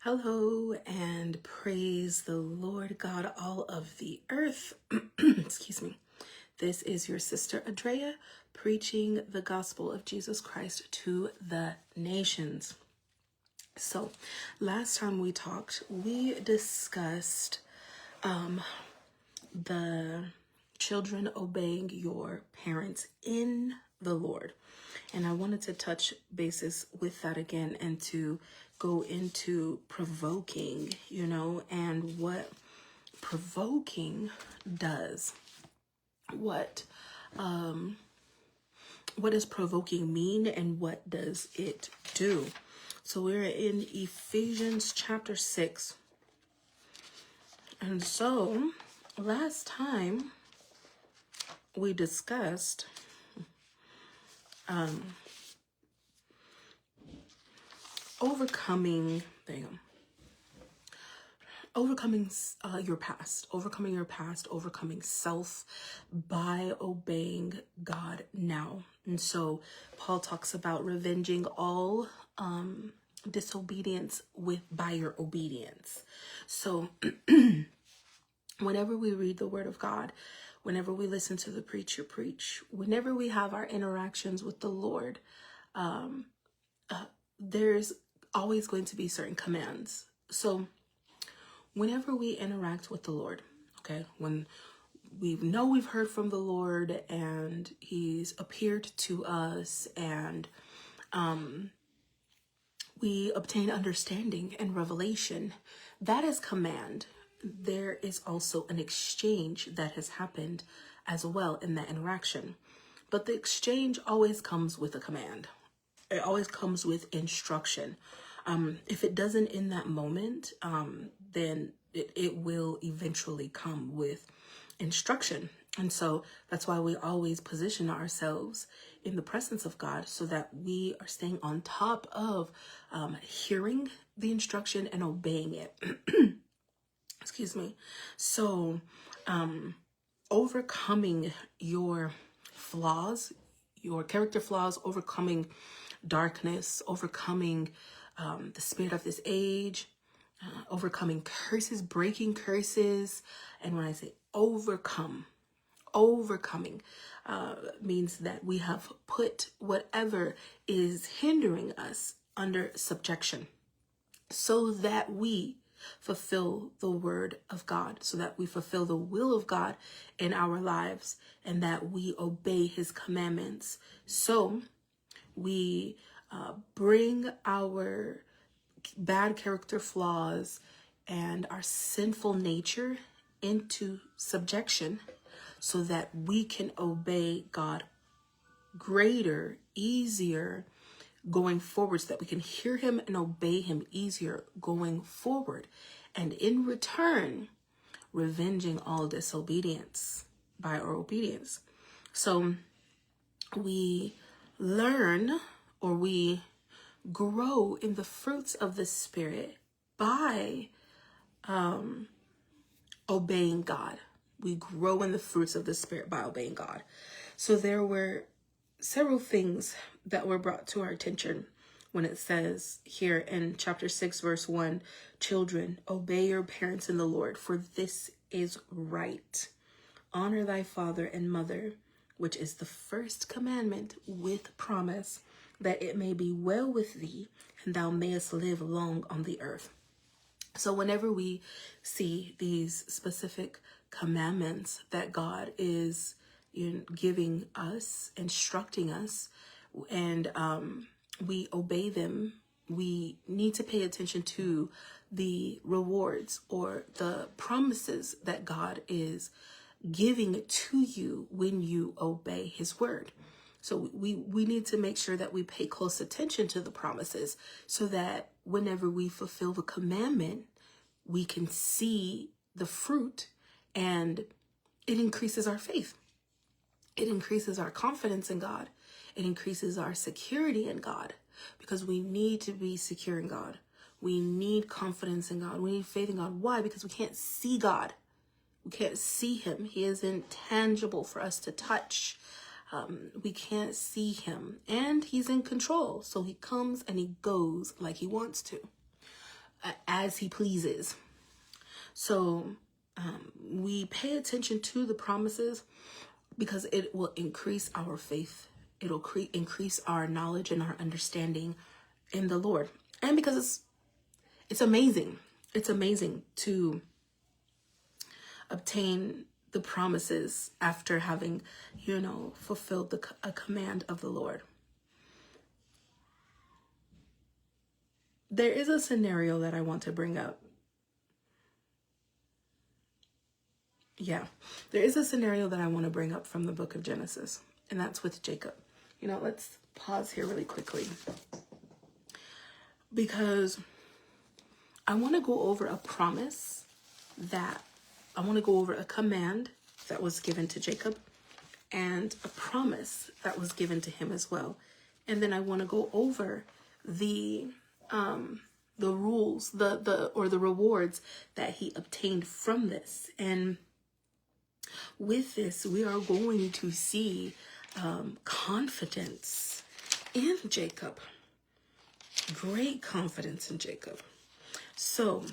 Hello and praise the Lord God, all of the earth. Excuse me. This is your sister Andrea preaching the gospel of Jesus Christ to the nations. So last time we talked, we discussed the children obeying your parents in the Lord. And I wanted to touch bases with that again and to go into provoking, and what provoking does. What does provoking mean and what does it do? So we're in Ephesians chapter 6. And so last time we discussed overcoming your past, overcoming self by obeying God now. And so Paul talks about revenging all disobedience by your obedience. So whenever we read the word of God, whenever we listen to the preacher preach, whenever we have our interactions with the Lord, there's always going to be certain commands. So whenever we interact with the Lord, okay, when we've heard from the Lord and he's appeared to us and we obtain understanding and revelation, that is command. There is also an exchange that has happened as well in that interaction. But the exchange always comes with a command. It always comes with instruction. If it doesn't in that moment, then it will eventually come with instruction. And so that's why we always position ourselves in the presence of God so that we are staying on top of hearing the instruction and obeying it. Excuse me. So overcoming your flaws, your character flaws, overcoming darkness, overcoming the spirit of this age, overcoming curses, breaking curses. And when I say overcoming means that we have put whatever is hindering us under subjection so that we fulfill the word of God, so that we fulfill the will of God in our lives and that we obey his commandments. So we bring our bad character flaws and our sinful nature into subjection so that we can obey God greater, easier going forward, so that we can hear him and obey him easier going forward. And in return, revenging all disobedience by our obedience. So we learn, or we grow in the fruits of the Spirit by obeying God. We grow in the fruits of the Spirit by obeying God. So there were several things that were brought to our attention when it says here in chapter 6, verse 1, children, obey your parents in the Lord, for this is right. Honor thy father and mother, which is the first commandment with promise, that it may be well with thee and thou mayest live long on the earth. So whenever we see these specific commandments that God is giving us, instructing us, and we obey them, we need to pay attention to the rewards or the promises that God is giving to you when you obey his word. So we need to make sure that we pay close attention to the promises so that whenever we fulfill the commandment, we can see the fruit and it increases our faith. It increases our confidence in God. It increases our security in God, because we need to be secure in God. We need confidence in God. We need faith in God. Why? Because we can't see God. We can't see him. He is intangible for us to touch. We can't see him, and he's in control. So he comes and he goes like he wants to. as he pleases. So we pay attention to the promises because it will increase our faith. It'll increase our knowledge and our understanding in the Lord. And because it's amazing. It's amazing to obtain the promises after having, fulfilled a command of the Lord. There is a scenario that I want to bring up. Yeah, there is a scenario that I want to bring up from the book of Genesis, and that's with Jacob. Let's pause here really quickly because I want to go over a promise I want to go over a command that was given to Jacob and a promise that was given to him as well. And then I want to go over the rules, the rewards that he obtained from this. And with this, we are going to see confidence in Jacob. Great confidence in Jacob. So,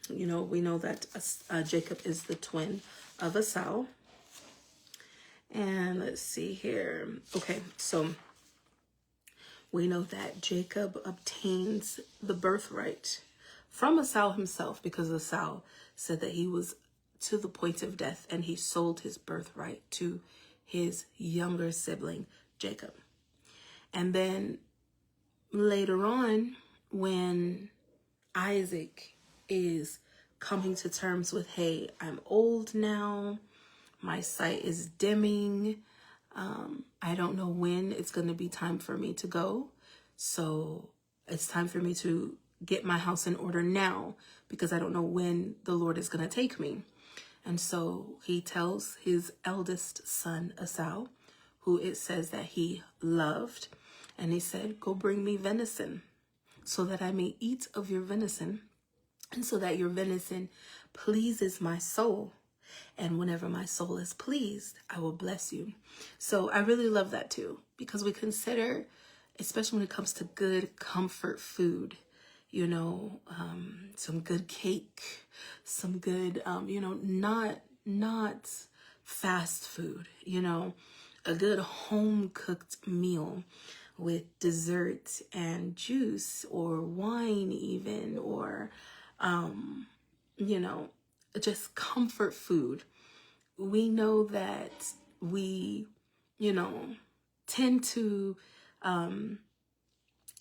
we know that Jacob is the twin of Esau. And let's see here. Okay, so we know that Jacob obtains the birthright from Esau himself because Esau said that he was to the point of death and he sold his birthright to his younger sibling, Jacob. And then later on, when Isaac is coming to terms with, hey, I'm old now, my sight is dimming, I don't know when it's going to be time for me to go, so it's time for me to get my house in order now because I don't know when the Lord is going to take me. And so he tells his eldest son, Esau, who it says that he loved, and he said, go bring me venison so that I may eat of your venison and so that your venison pleases my soul. And whenever my soul is pleased, I will bless you. So I really love that too, because we consider, especially when it comes to good comfort food, some good cake, some good, not fast food, a good home cooked meal with dessert and juice or wine even, or, just comfort food. We know that we, tend to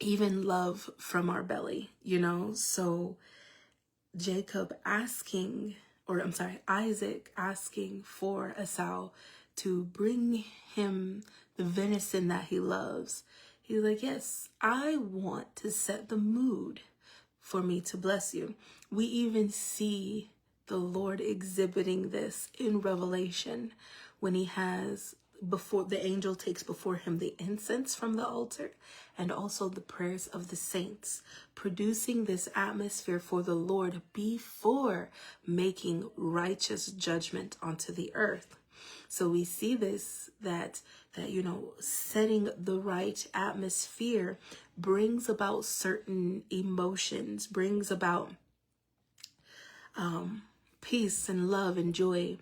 even love from our belly, so Isaac asking for Esau to bring him the venison that he loves. He's like, yes, I want to set the mood for me to bless you. We even see the Lord exhibiting this in Revelation when he has, before the angel takes before him the incense from the altar and also the prayers of the saints, producing this atmosphere for the Lord before making righteous judgment onto the earth. So we see this, that setting the right atmosphere brings about certain emotions, brings about peace and love and joy.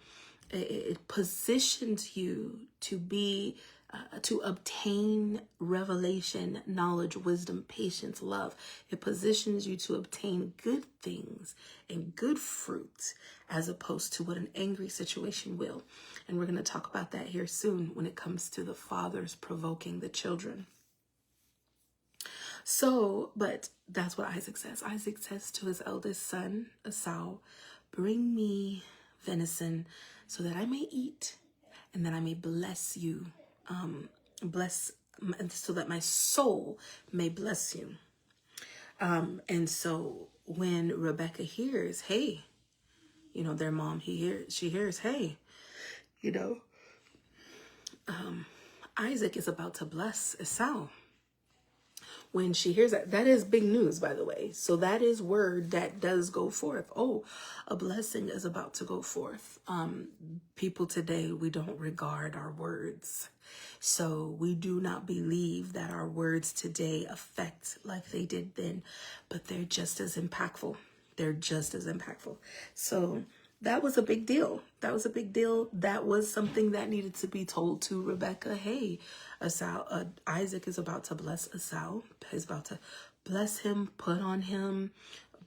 It positions you to be, to obtain revelation, knowledge, wisdom, patience, love. It positions you to obtain good things and good fruit as opposed to what an angry situation will. And we're going to talk about that here soon when it comes to the fathers provoking the children. So, but that's what Isaac says. Isaac says to his eldest son, Esau, bring me venison so that I may eat and that I may bless you, so that my soul may bless you. And so when Rebecca hears, hey, their mom, she hears, hey, Isaac is about to bless Esau. when she hears that, that is big news, by the way. So that is word that does go forth. Oh, a blessing is about to go forth. People today, we don't regard our words. So we do not believe that our words today affect like they did then, but they're just as impactful. They're just as impactful. So that was a big deal. That was a big deal. That was something that needed to be told to Rebecca. Hey, Isaac is about to bless Esau. He's about to bless him, put on him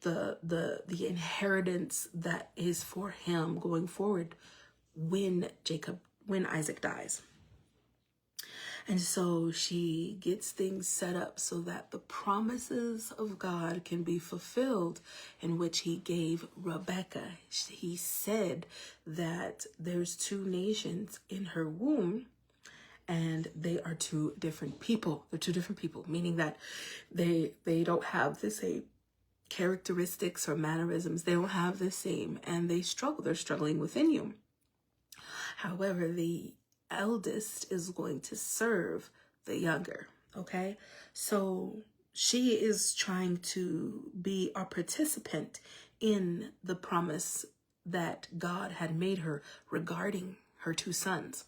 the inheritance that is for him going forward when Isaac dies. And so she gets things set up so that the promises of God can be fulfilled, in which he gave Rebecca. He said that there's 2 nations in her womb, and they are 2 different people. They're 2 different people, meaning that they don't have the same characteristics or mannerisms. They don't have the same, and they struggle. They're struggling within you. However, the eldest is going to serve the younger. Okay, so she is trying to be a participant in the promise that God had made her regarding her 2 sons,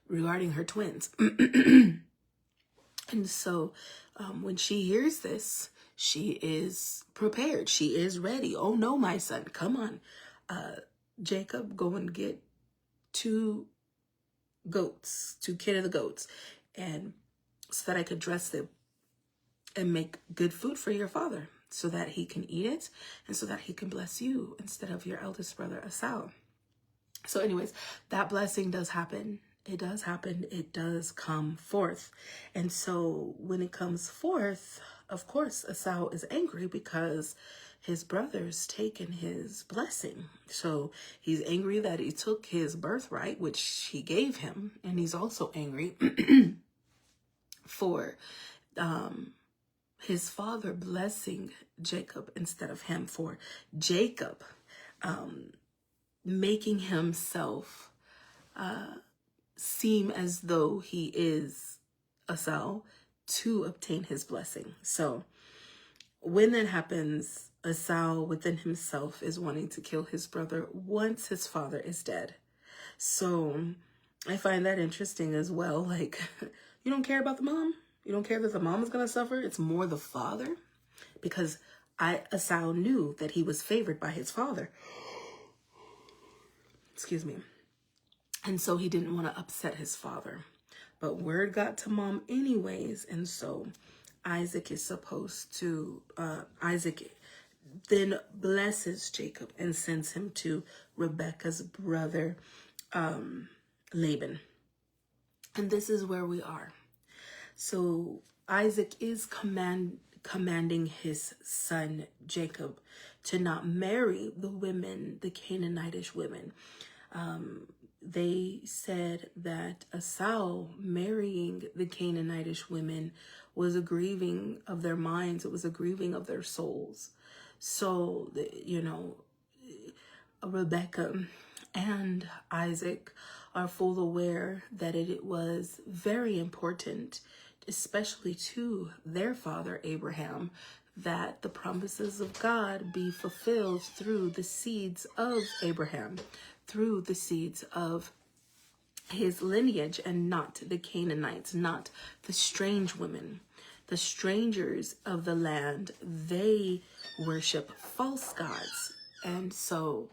regarding her twins. And so when she hears this, she is prepared. She is ready. Oh no, my son, come on. Jacob, go and get 2 goats, 2 kid of the goats, and so that I could dress them and make good food for your father, so that he can eat it and so that he can bless you instead of your eldest brother Esau. So anyways, that blessing does happen. It does happen. It does come forth. And so when it comes forth, of course, Esau is angry because his brother's taken his blessing. So he's angry that he took his birthright, which he gave him. And he's also angry for his father blessing Jacob instead of him, for Jacob making himself seem as though he is Esau to obtain his blessing. So when that happens, Esau within himself is wanting to kill his brother once his father is dead. So I find that interesting as well. Like, you don't care about the mom? You don't care that the mom is going to suffer? It's more the father? Because Esau knew that he was favored by his father. Excuse me. And so he didn't want to upset his father. But word got to mom anyways. And so Isaac then blesses Jacob and sends him to Rebekah's brother, Laban. And this is where we are. So Isaac is commanding his son Jacob to not marry the Canaanitish women. They said that Esau marrying the Canaanitish women was a grieving of their minds. It was a grieving of their souls. So, Rebecca and Isaac are full aware that it was very important, especially to their father Abraham, that the promises of God be fulfilled through the seeds of Abraham, through the seeds of his lineage, and not the Canaanites, not the strange women. The strangers of the land, they worship false gods. And so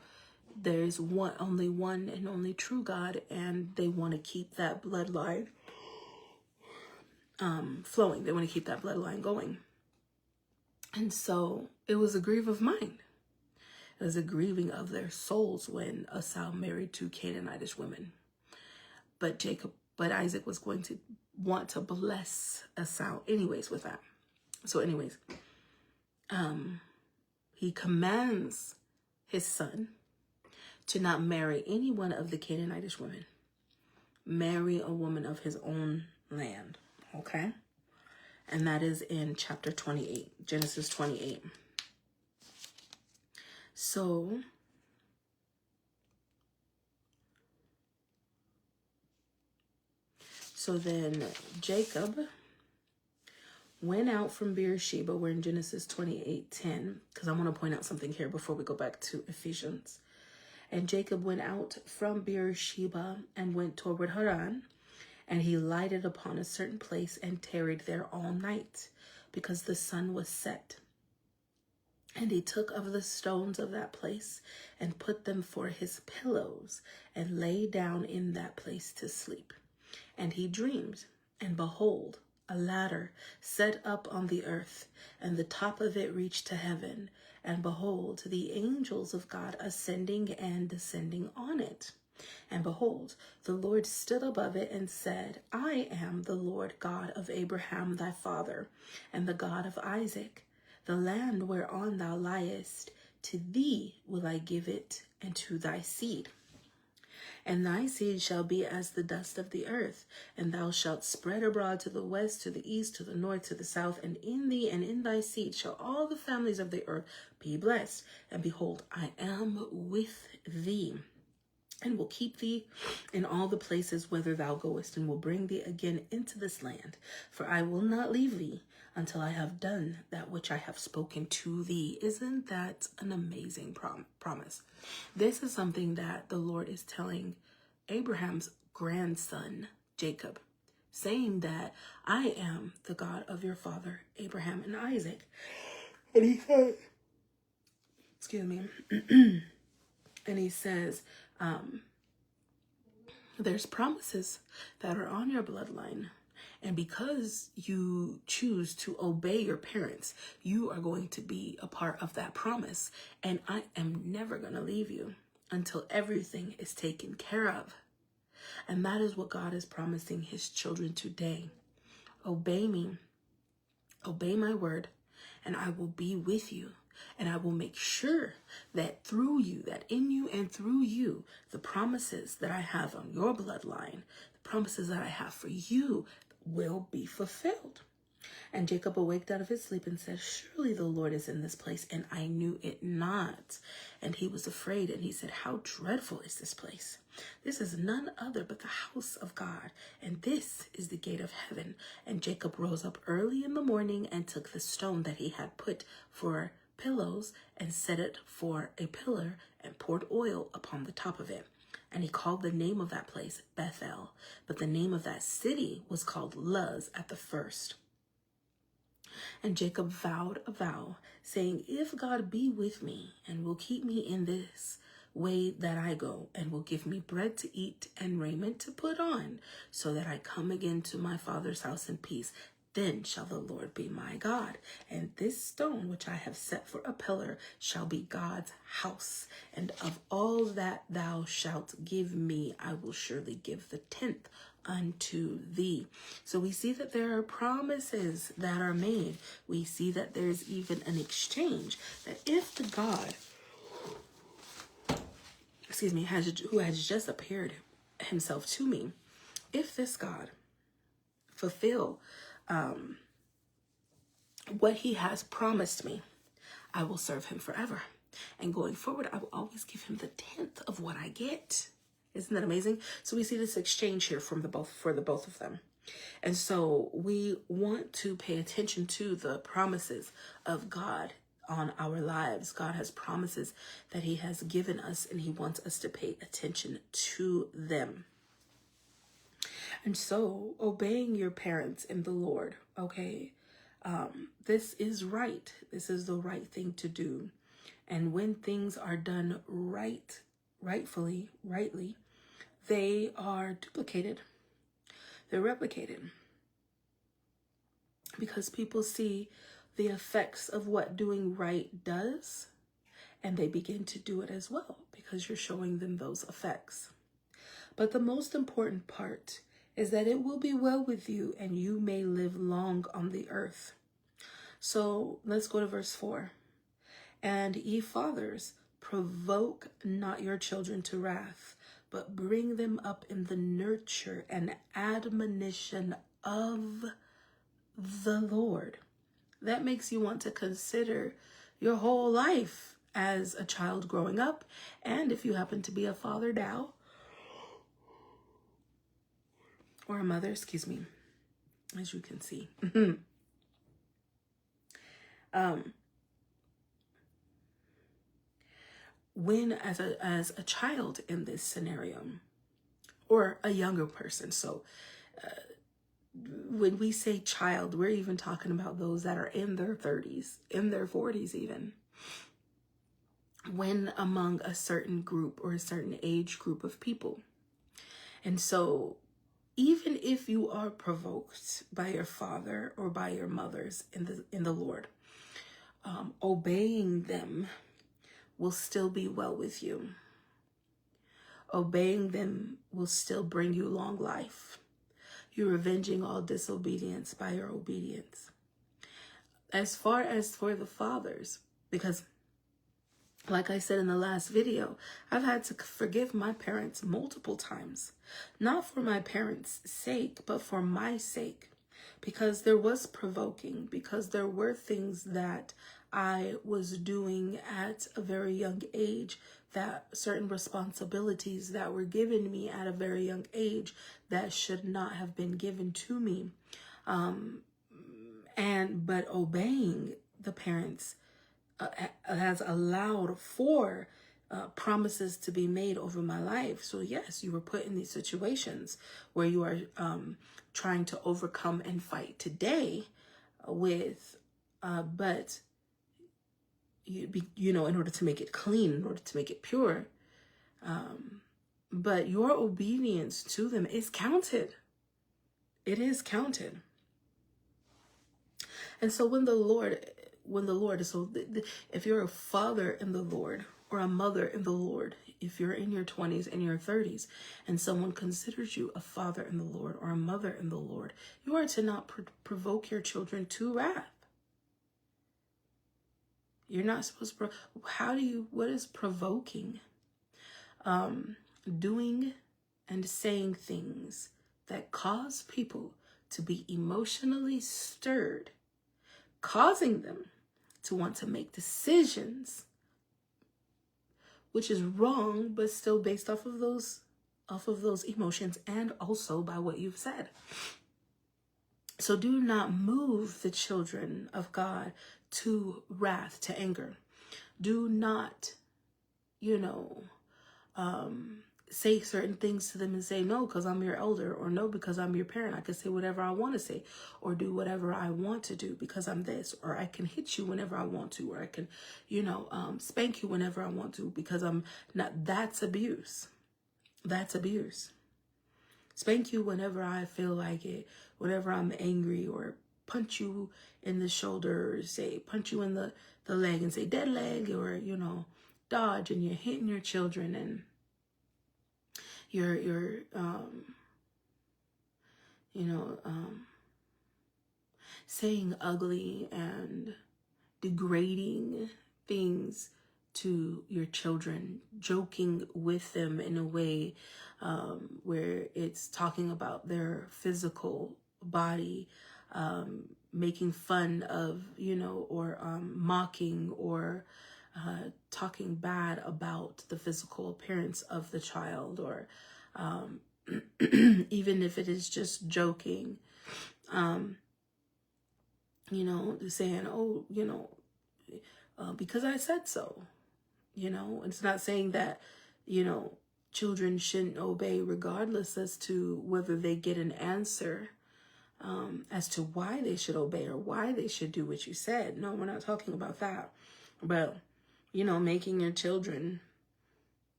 there's only one and only true God, and they want to keep that bloodline flowing. They want to keep that bloodline going. And so it was a grief of mine. It was a grieving of their souls when Esau married 2 Canaanitish women. But Isaac was going to want to bless Esau anyways with that. So anyways, he commands his son to not marry any one of the Canaanitish women. Marry a woman of his own land. Okay? And that is in chapter 28, Genesis 28. So then Jacob went out from Beersheba. We're in Genesis 28:10, because I want to point out something here before we go back to Ephesians. And Jacob went out from Beersheba and went toward Haran, and he lighted upon a certain place and tarried there all night, because the sun was set. And he took of the stones of that place and put them for his pillows, and lay down in that place to sleep. And he dreamed, and behold, a ladder set up on the earth, and the top of it reached to heaven. And behold, the angels of God ascending and descending on it. And behold, the Lord stood above it and said, I am the Lord God of Abraham thy father, and the God of Isaac. The land whereon thou liest, to thee will I give it, and to thy seed. And thy seed shall be as the dust of the earth, and thou shalt spread abroad to the west, to the east, to the north, to the south, and in thee and in thy seed shall all the families of the earth be blessed. And behold, I am with thee, and will keep thee in all the places whither thou goest, and will bring thee again into this land. For I will not leave thee until I have done that which I have spoken to thee. Isn't that an amazing promise? This is something that the Lord is telling Abraham's grandson, Jacob, saying that I am the God of your father, Abraham and Isaac. And he said, excuse me, and he says, there's promises that are on your bloodline. And because you choose to obey your parents, you are going to be a part of that promise. And I am never going to leave you until everything is taken care of. And that is what God is promising his children today. Obey me, obey my word, and I will be with you. And I will make sure that through you, that in you and through you, the promises that I have on your bloodline, the promises that I have for you will be fulfilled. And Jacob awaked out of his sleep and said, surely the Lord is in this place, and I knew it not. And he was afraid, and he said, how dreadful is this place? This is none other but the house of God, and this is the gate of heaven. And Jacob rose up early in the morning and took the stone that he had put for pillows and set it for a pillar and poured oil upon the top of it. And he called the name of that place Bethel, but the name of that city was called Luz at the first. And Jacob vowed a vow, saying, if God be with me and will keep me in this way that I go, and will give me bread to eat and raiment to put on, so that I come again to my father's house in peace, then shall the Lord be my God. And this stone which I have set for a pillar shall be God's house. And of all that thou shalt give me, I will surely give the 10th unto thee. So we see that there are promises that are made. We see that there's even an exchange, that if the God, who has just appeared himself to me, if this God fulfill what he has promised me, I will serve him forever. And going forward, I will always give him the 10th of what I get. Isn't that amazing? So we see this exchange here for the both of them. And so we want to pay attention to the promises of God on our lives. God has promises that he has given us, and he wants us to pay attention to them. And so obeying your parents in the Lord, okay, this is right. This is the right thing to do. And when things are done rightly, they are duplicated. They're replicated. Because people see the effects of what doing right does, and they begin to do it as well, because you're showing them those effects. But the most important part is that it will be well with you, and you may live long on the earth. So let's go to verse 4. And ye fathers, provoke not your children to wrath, but bring them up in the nurture and admonition of the Lord. That makes you want to consider your whole life as a child growing up. And if you happen to be a father now, or a mother, as you can see. When as a child in this scenario, or a younger person, so when we say child, we're even talking about those that are in their 30s, in their 40s even. When among a certain group or a certain age group of people. And so even if you are provoked by your father or by your mothers in the Lord, obeying them will still be well with you. Obeying them will still bring you long life. You're avenging all disobedience by your obedience. As far as for the fathers, because like I said in the last video, I've had to forgive my parents multiple times. Not for my parents' sake, but for my sake. Because there was provoking, because there were things that I was doing at a very young age, that certain responsibilities that were given me at a very young age that should not have been given to me. But obeying the parents has allowed for promises to be made over my life. So yes, you were put in these situations where you are trying to overcome and fight today with, but in order to make it clean, in order to make it pure. But your obedience to them is counted. It is counted. And so when the Lord, if you're a father in the Lord or a mother in the Lord, if you're in your 20s and your 30s and someone considers you a father in the Lord or a mother in the Lord, you are to not provoke your children to wrath. You're not supposed to, what is provoking? Doing and saying things that cause people to be emotionally stirred, causing them to want to make decisions, which is wrong, but still based off of those emotions and also by what you've said. So do not move the children of God to wrath, to anger. Do not, say certain things to them and say, no, because I'm your elder, or no, because I'm your parent. I can say whatever I want to say, or do whatever I want to do because I'm this, or I can hit you whenever I want to, or I can, spank you whenever I want to because I'm not. That's abuse. That's abuse. Spank you whenever I feel like it, whenever I'm angry, or punch you in the shoulder, or say punch you in the leg and say dead leg, or, dodge, and you're hitting your children, and you're saying ugly and degrading things to your children, joking with them in a way where it's talking about their physical body, making fun of, or mocking, or talking bad about the physical appearance of the child, or even if it is just joking, saying, oh, because I said so, it's not saying that, children shouldn't obey regardless as to whether they get an answer as to why they should obey or why they should do what you said. No, we're not talking about that. But, making your children,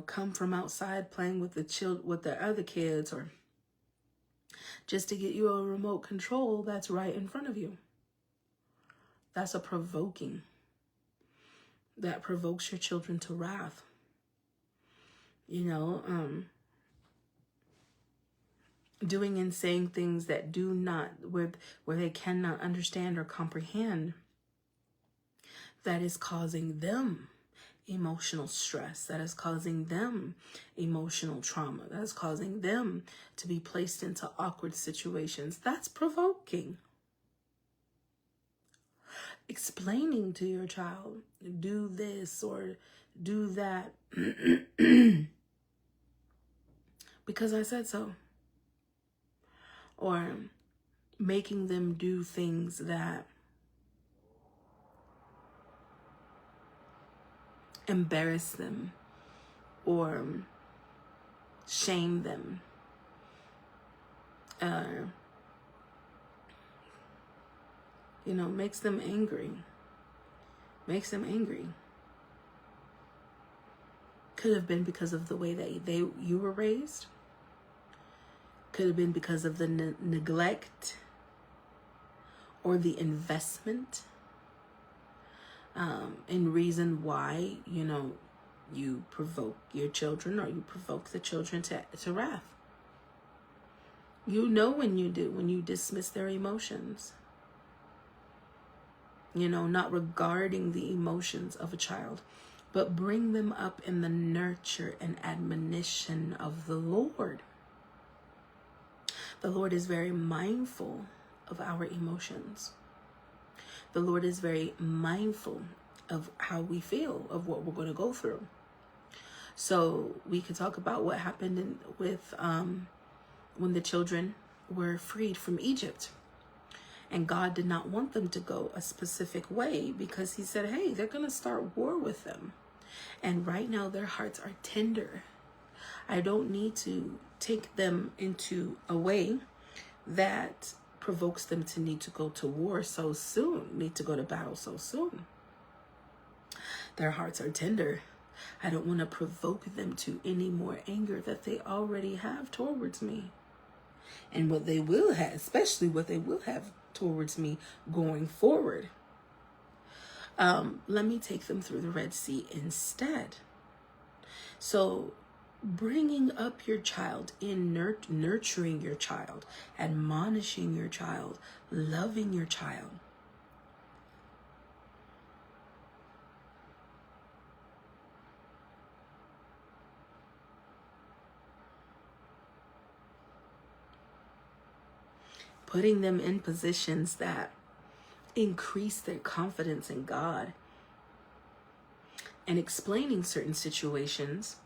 come from outside playing with the other kids, or just to get you a remote control that's right in front of you. That's a provoking. That provokes your children to wrath. Doing and saying things that do not, where they cannot understand or comprehend, that is causing them emotional stress, that is causing them emotional trauma, that is causing them to be placed into awkward situations. That's provoking. Explaining to your child, do this or do that because I said so, or making them do things that embarrass them or shame them. Makes them angry. Makes them angry. Could have been because of the way that you were raised. Could have been because of the neglect or the investment in reason why, you provoke your children or you provoke the children to wrath. When you dismiss their emotions. Not regarding the emotions of a child, but bring them up in the nurture and admonition of the Lord. The Lord is very mindful of our emotions. The Lord is very mindful of how we feel, of what we're going to go through. So we could talk about what happened with when the children were freed from Egypt. And God did not want them to go a specific way because he said, hey, they're going to start war with them. And right now their hearts are tender. I don't need to take them into a way that provokes them to need to go to war so soon, need to go to battle so soon. Their hearts are tender. I don't want to provoke them to any more anger that they already have towards me. And what they will have, especially what they will have towards me going forward. Let me take them through the Red Sea instead. So bringing up your child in nurturing your child, admonishing your child, loving your child. Putting them in positions that increase their confidence in God, and explaining certain situations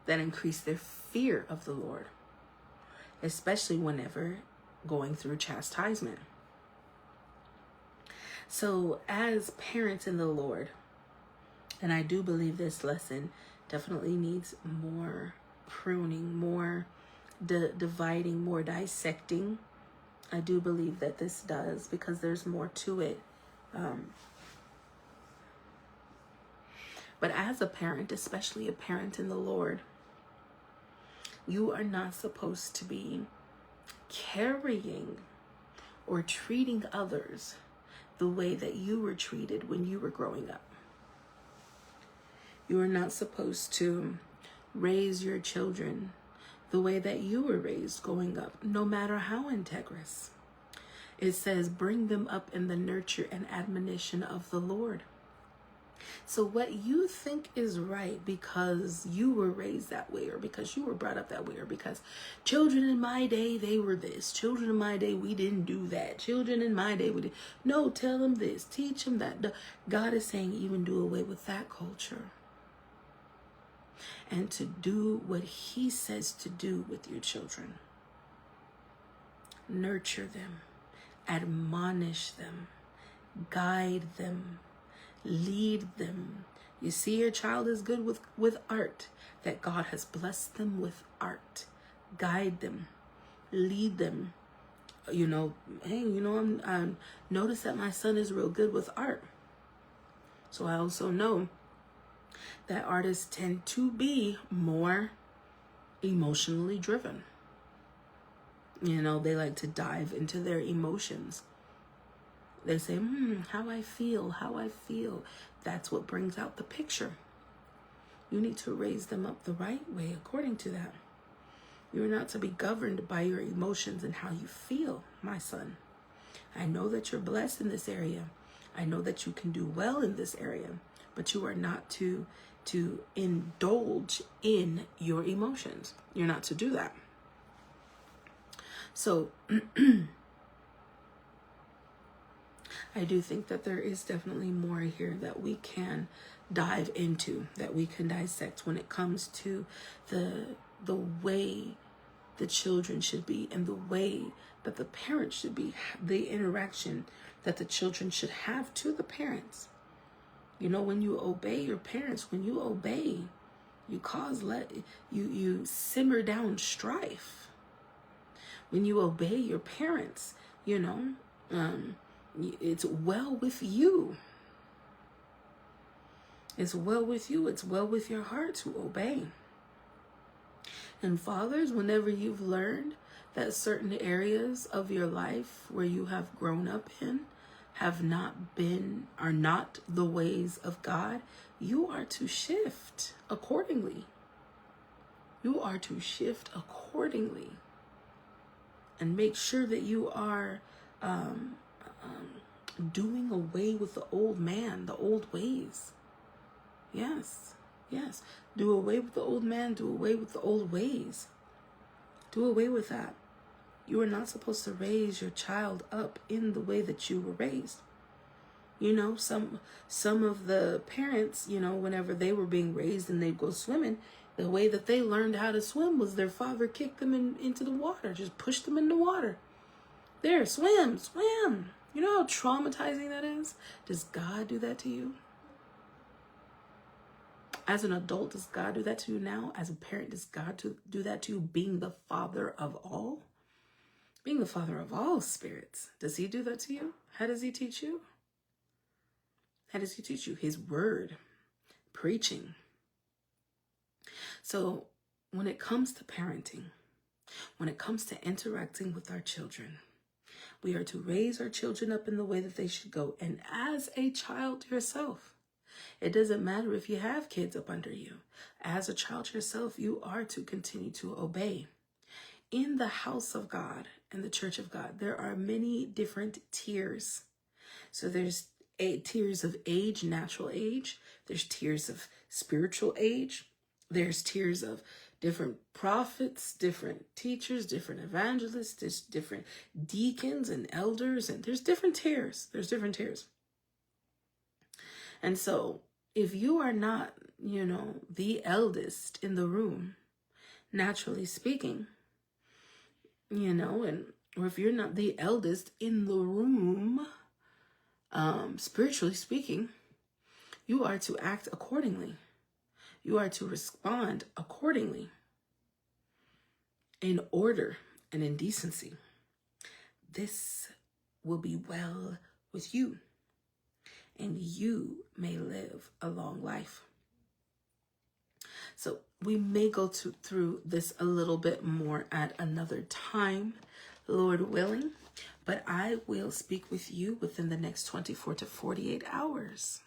that increase their fear of the Lord, especially whenever going through chastisement. So as parents in the Lord, and I do believe this lesson definitely needs more pruning, more dividing, more dissecting. I do believe that this does, because there's more to it. But as a parent, especially a parent in the Lord, you are not supposed to be carrying or treating others the way that you were treated when you were growing up. You are not supposed to raise your children the way that you were raised growing up, no matter how integrous. It says, bring them up in the nurture and admonition of the Lord. So what you think is right because you were raised that way, or because you were brought up that way, or because children in my day, they were this. Children in my day, we didn't do that. Children in my day, we did. No, tell them this. Teach them that. God is saying even do away with that culture. And to do what he says to do with your children. Nurture them, admonish them, guide them, lead them. You see, your child is good with art, that God has blessed them with art. Guide them, lead them. Hey, I'm notice that my son is real good with art. So I also know that artists tend to be more emotionally driven. They like to dive into their emotions. They say, how I feel. That's what brings out the picture. You need to raise them up the right way according to that. You're not to be governed by your emotions and how you feel, my son. I know that you're blessed in this area. I know that you can do well in this area, but you are not to indulge in your emotions. You're not to do that. So I do think that there is definitely more here that we can dive into, that we can dissect when it comes to the way the children should be and the way that the parents should be, the interaction that the children should have to the parents. You know, when you obey your parents, when you obey, you you simmer down strife. When you obey your parents, you know, it's well with you. It's well with you. It's well with your heart to obey. And fathers, whenever you've learned that certain areas of your life where you have grown up in are not the ways of God, you are to shift accordingly. You are to shift accordingly and make sure that you are doing away with the old man, the old ways. Yes. Do away with the old man. Do away with the old ways. Do away with that. You are not supposed to raise your child up in the way that you were raised. You know, some of the parents, you know, whenever they were being raised and they'd go swimming, the way that they learned how to swim was their father kicked them into the water, just pushed them in the water. There, swim. You know how traumatizing that is? Does God do that to you? As an adult, does God do that to you now? As a parent, does God do that to you, being the father of all? Being the father of all spirits. Does he do that to you? How does he teach you? How does he teach you? His word, preaching. So when it comes to parenting, when it comes to interacting with our children, we are to raise our children up in the way that they should go. And as a child yourself, it doesn't matter if you have kids up under you. As a child yourself, you are to continue to obey. In the house of God and the church of God, there are many different tiers. So there's tiers of age, natural age. There's tiers of spiritual age. There's tiers of different prophets, different teachers, different evangelists, there's different deacons and elders, and there's different tiers. And so if you are not, you know, the eldest in the room, naturally speaking, you know, or if you're not the eldest in the room, spiritually speaking, you are to act accordingly. You are to respond accordingly, in order and in decency. This will be well with you, and you may live a long life. So we may go through this a little bit more at another time, Lord willing, but I will speak with you within the next 24 to 48 hours.